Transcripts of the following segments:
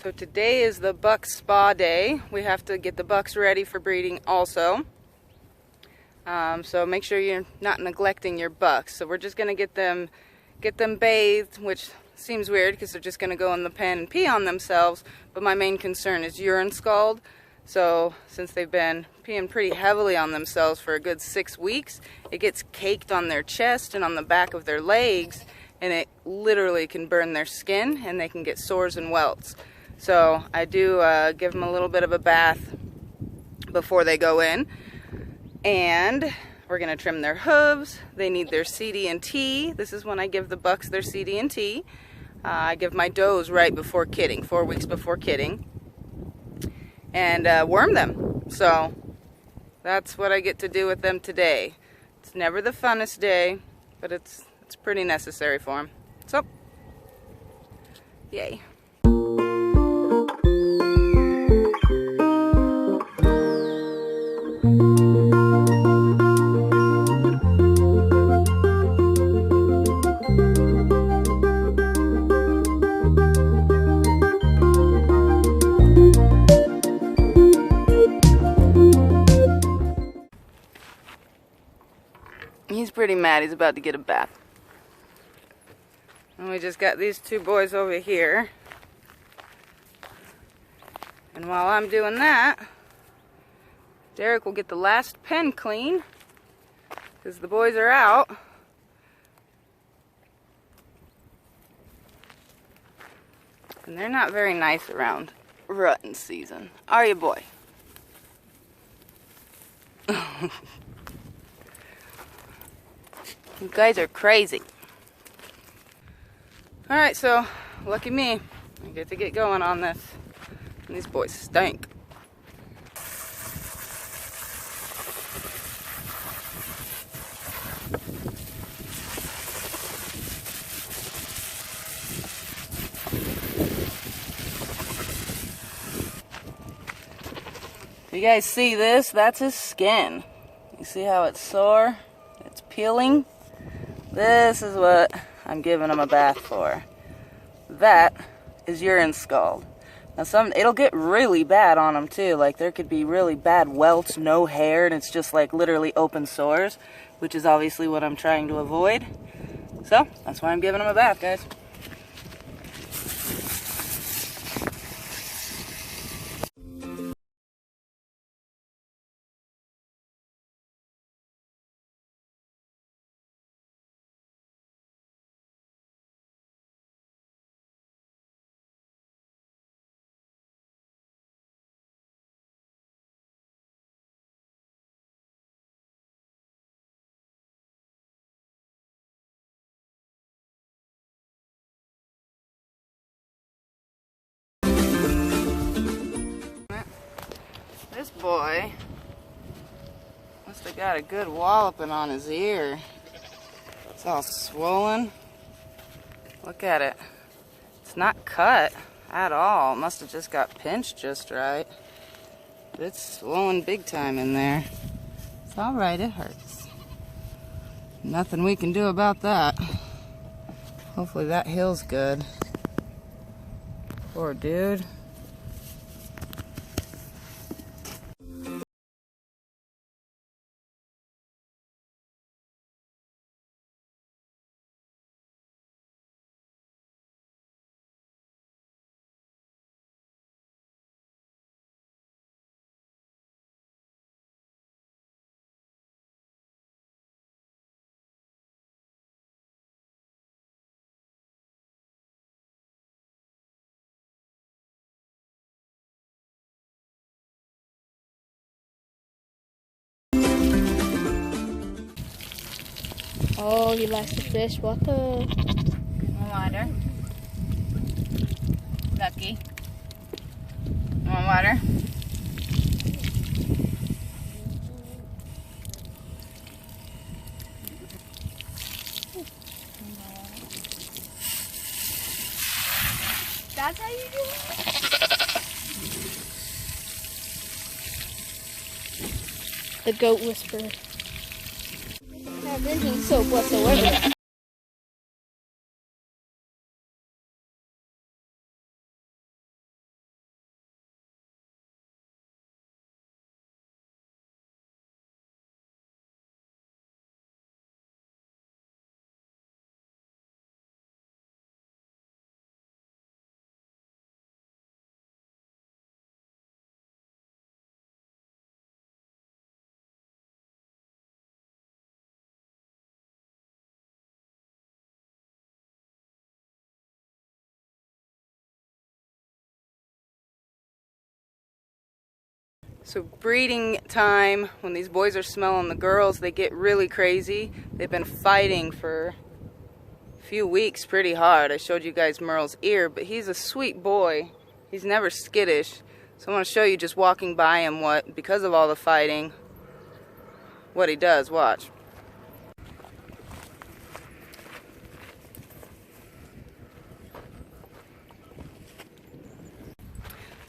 So today is the buck spa day. We have to get the bucks ready for breeding also. So make sure you're not neglecting your bucks. So we're just gonna get them bathed, which seems weird because they're just gonna go in the pen and pee on themselves. But my main concern is urine scald. So since they've been peeing pretty heavily on themselves for a good 6 weeks, it gets caked on their chest and on the back of their legs, and it literally can burn their skin and they can get sores and welts. So I do give them a little bit of a bath before they go in. And we're going to trim their hooves. They need their cd&t. This is when I give the bucks their cd&t. I give my does right before kidding, 4 weeks before kidding. And worm them. So that's what I get to do with them today. It's never the funnest day, but it's pretty necessary for them. So, yay. He's pretty mad. He's about to get a bath. And we just got these two boys over here. And while I'm doing that, Derek will get the last pen clean because the boys are out. And they're not very nice around rutting season. Are you, boy? You guys are crazy. Alright, so lucky me. I get to get going on this. And these boys stink. You guys see this? That's his skin. You see how it's sore? It's peeling. This is what I'm giving him a bath for. That is urine scald. Now it'll get really bad on them too. Like there could be really bad welts, no hair, and it's just like literally open sores, which is obviously what I'm trying to avoid. So that's why I'm giving him a bath, guys. This boy must have got a good walloping on his ear. It's all swollen. Look at it. It's not cut at all. It must have just got pinched just right. But it's swollen big time in there. It's alright, it hurts. Nothing we can do about that. Hopefully that heals good. Poor dude. Oh, he likes to fish. What the? More water. Lucky. More water. That's how you do it? The goat whisperer. Not drinking soap whatsoever. So breeding time, when these boys are smelling the girls, they get really crazy. They've been fighting for a few weeks pretty hard. I showed you guys Merle's ear, but he's a sweet boy. He's never skittish. So I want to show you just walking by him what, because of all the fighting, what he does. Watch.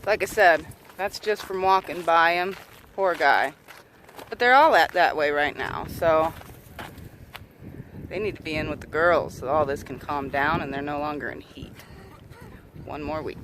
Like I said, that's just from walking by him. Poor guy. But they're all that way right now, so they need to be in with the girls so all this can calm down and they're no longer in heat. One more week.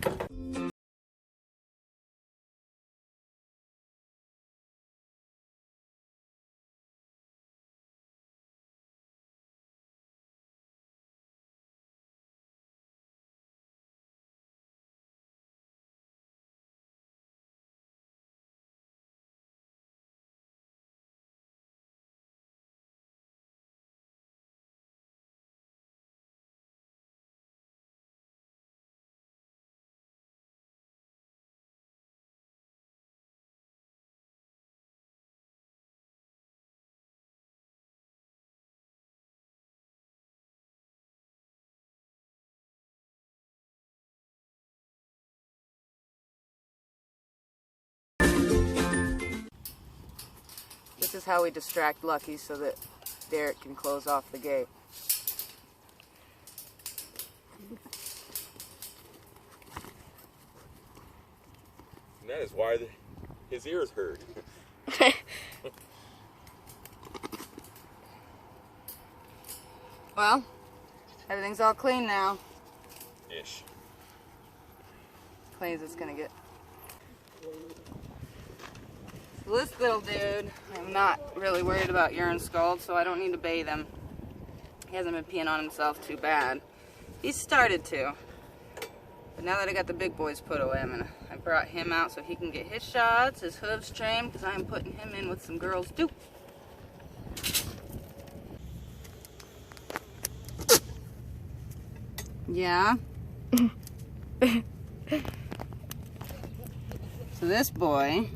This is how we distract Lucky so that Derek can close off the gate. And that is why his ears hurt. Well, everything's all clean now. Ish. As clean as it's gonna get. So this little dude, I'm not really worried about urine scald, so I don't need to bathe him. He hasn't been peeing on himself too bad. He started to. But now that I got the big boys put away, I brought him out so he can get his shots, his hooves trimmed, because I'm putting him in with some girls too. Yeah. So this boy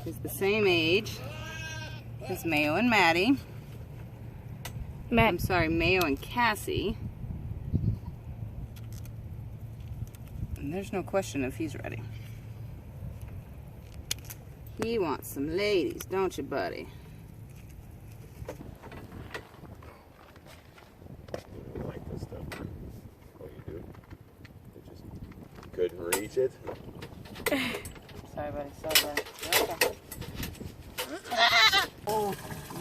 is the same age as Mayo and Maddie. I'm sorry, Mayo and Cassie. And there's no question if he's ready. He wants some ladies, don't you, buddy? You like this stuff. Oh, you do? You just couldn't reach it? Sorry, buddy. Sorry, buddy. Okay. Oh,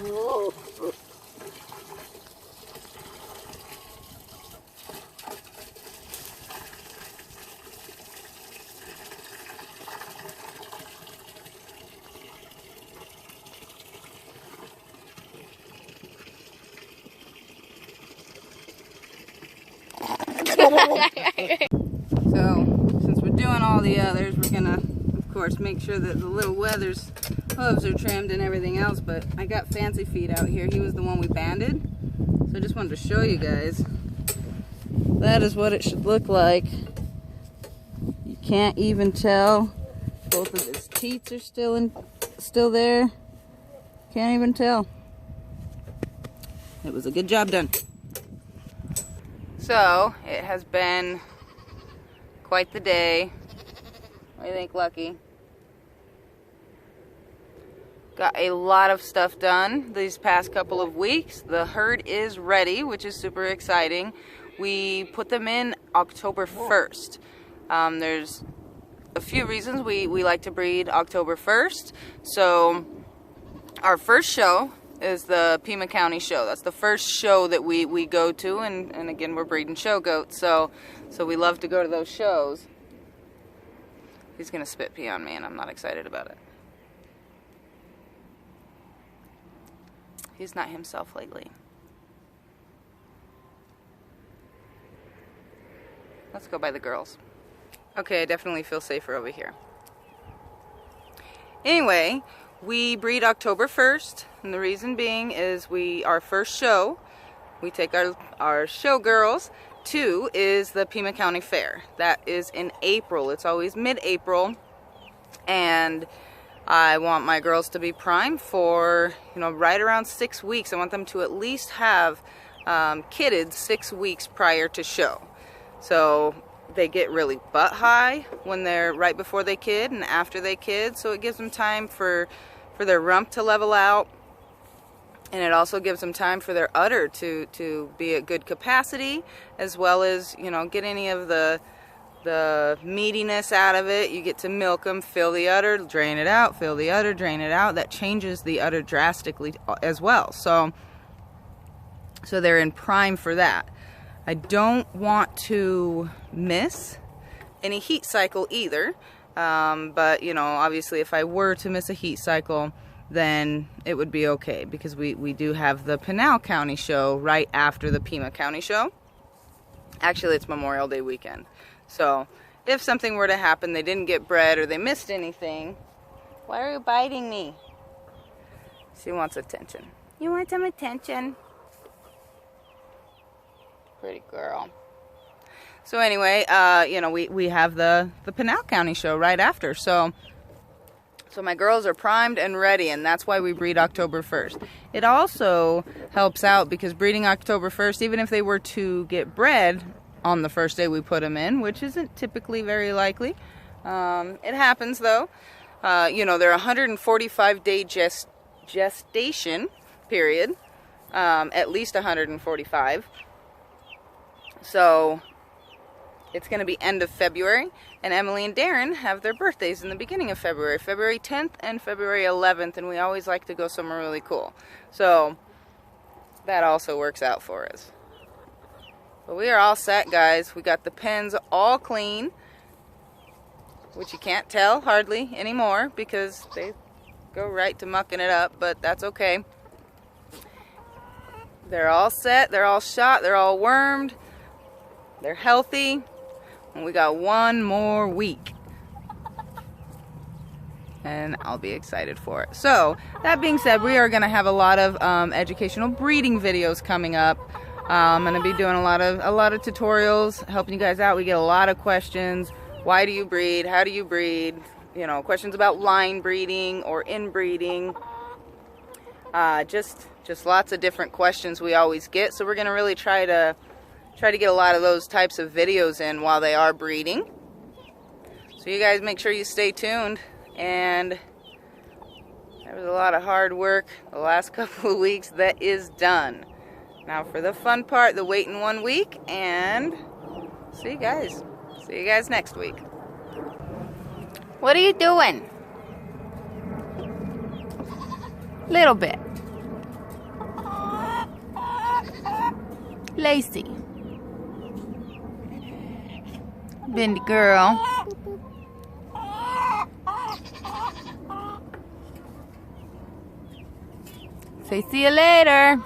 no. So, since we're doing all the others, we're gonna, of course, make sure that the little Weather's hooves are trimmed and everything else, but I got Fancy Feet out here. He was the one we banded, so I just wanted to show you guys. That is what it should look like. You can't even tell. Both of his teats are still there. Can't even tell. It was a good job done. So, it has been quite the day. What do you think, Lucky? Got a lot of stuff done these past couple of weeks. The herd is ready, which is super exciting. We put them in October 1st. There's a few reasons we like to breed October 1st. So, our first show is the Pima County show. That's the first show that we go to, and again, we're breeding show goats, so we love to go to those shows. He's gonna spit pee on me, and I'm not excited about it. He's not himself lately. Let's go by the girls. Okay, I definitely feel safer over here. Anyway, we breed October 1st, and the reason being is our first show, we take our show girls is the Pima County Fair. That is in April. It's always mid-April, And I want my girls to be primed for, you know, right around 6 weeks. I want them to at least have kidded 6 weeks prior to show. So they get really butt high when they're right before they kid and after they kid. So it gives them time for their rump to level out. And it also gives them time for their udder to be at good capacity, as well as, you know, get any of the meatiness out of it. You get to milk them, fill the udder, drain it out, fill the udder, drain it out. That changes the udder drastically as well. So they're in prime for that. I don't want to miss any heat cycle either. But, you know, obviously if I were to miss a heat cycle, then it would be okay, because we do have the Pinal County show right after the Pima County show. Actually, it's Memorial Day weekend. So if something were to happen, they didn't get bred or they missed anything. Why are you biting me? She wants attention. You want some attention? Pretty girl. So anyway, you know, we have the Pinal County show right after. So my girls are primed and ready, and that's why we breed October 1st. It also helps out because breeding October 1st, even if they were to get bred on the first day we put them in, which isn't typically very likely, it happens though. You know, they're 145-day gestation period, at least 145. So it's going to be end of February, and Emily and Darren have their birthdays in the beginning of February, February 10th and February 11th, and we always like to go somewhere really cool. So that also works out for us. But we are all set, guys. We got the pens all clean, which you can't tell hardly anymore because they go right to mucking it up, but that's okay. They're all set, they're all shot, they're all wormed, they're healthy. And we got 1 more week, and I'll be excited for it. So that being said, we are going to have a lot of educational breeding videos coming up. I'm going to be doing a lot of tutorials, helping you guys out. We get a lot of questions. Why do you breed? How do you breed? You know, questions about line breeding or inbreeding. Just lots of different questions we always get. So we're going to really try to get a lot of those types of videos in while they are breeding. So you guys make sure you stay tuned. And there was a lot of hard work the last couple of weeks that is done. Now for the fun part, the waiting 1 week, and see you guys. See you guys next week. What are you doing? Little bit. Lacey. Bendy girl. Say see you later.